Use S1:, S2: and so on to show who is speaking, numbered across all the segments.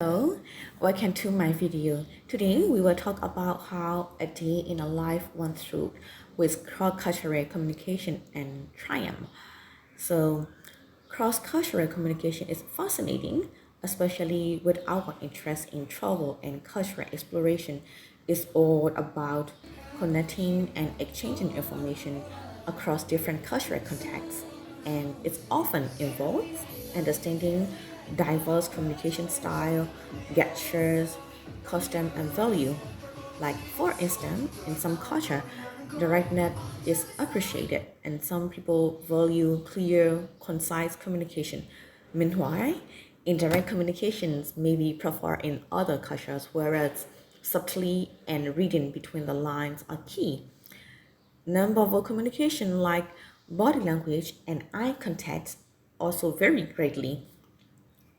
S1: Hello, welcome to my video. Today we will talk about how a day in a life went through with cross-cultural communication and triumph. So, cross-cultural communication is fascinating, especially with our interest in travel and cultural exploration. It's all about connecting and exchanging information across different cultural contexts, and it often involves understanding diverse communication style, gestures, custom, and value. Like, for instance, in some culture, directness is appreciated, and some people value clear, concise communication. Meanwhile, indirect communications may be preferred in other cultures, whereas subtlety and reading between the lines are key. Nonverbal communication, like body language and eye contact, also vary greatly.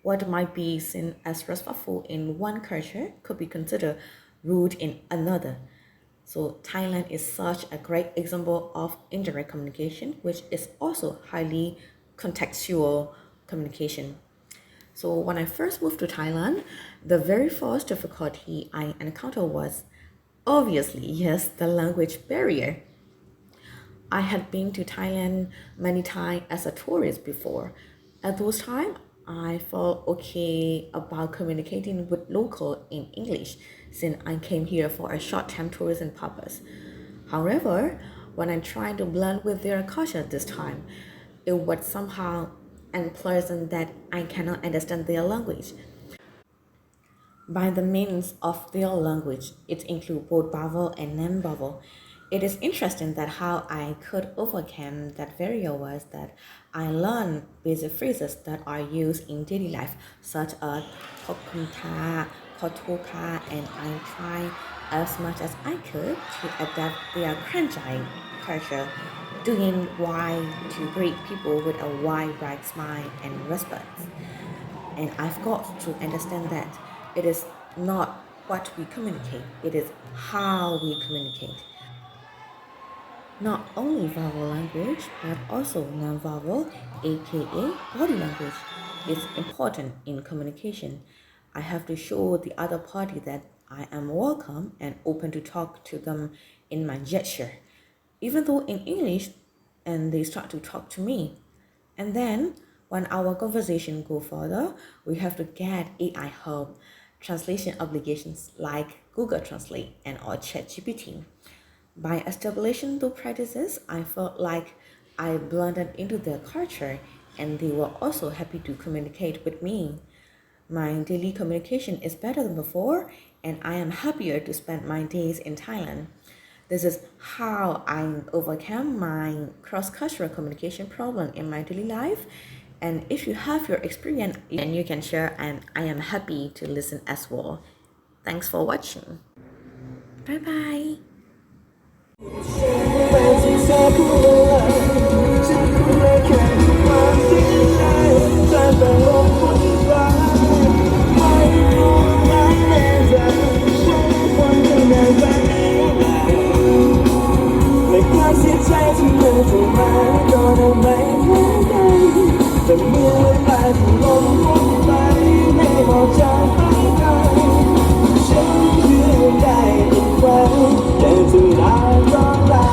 S1: What might be seen as respectful in one culture could be considered rude in another. So, Thailand is such a great example of indirect communication, which is also highly contextual communication. So, when I first moved to Thailand, the very first difficulty I encountered was obviously, yes, the language barrier. I had been to Thailand many times as a tourist before. At those times, I felt okay about communicating with local in English since I came here for a short-term tourism purpose. However, when I tried to blend with their culture this time, it was somehow unpleasant that I cannot understand their language. By the means of their language, it includes both vowel and non-vowel. It is interesting that how I could overcome that barrier was that I learned basic phrases that are used in daily life, such as kokunta, kotuka, and I try as much as I could to adapt their Kranjai culture, doing why to greet people with a wide bright smile and respect. And I've got to understand that it is not what we communicate, it is how we communicate. Not only vowel language, but also non-vowel, aka body language, is important in communication. I have to show the other party that I am welcome and open to talk to them in my gesture, even though in English, and they start to talk to me. And then, when our conversation go further, we have to get AI help, translation obligations like Google Translate and or ChatGPT. By establishing those practices, I felt like I blended into their culture and they were also happy to communicate with me. My daily communication is better than before, and I am happier to spend my days in Thailand. This is how I overcome my cross-cultural communication problem in my daily life. And if you have your experience, and you can share, and I am happy to listen as well. Thanks for watching. Bye bye. ในความเสียใจที่มันเข้ามาก็ทำไม่เหมือนกันแต่เมื่อเวลาที่ลมหมดไปไม่บอกจะไปไหนฉันคือได้อีกวันแต่ถึงลาก็ลา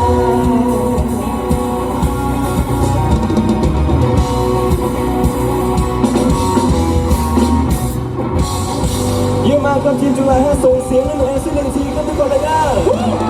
S1: เยอะมากครับทีมจุฬาส่งเสียงให้หน่วยซิลทีครับทุกคนเลยนะ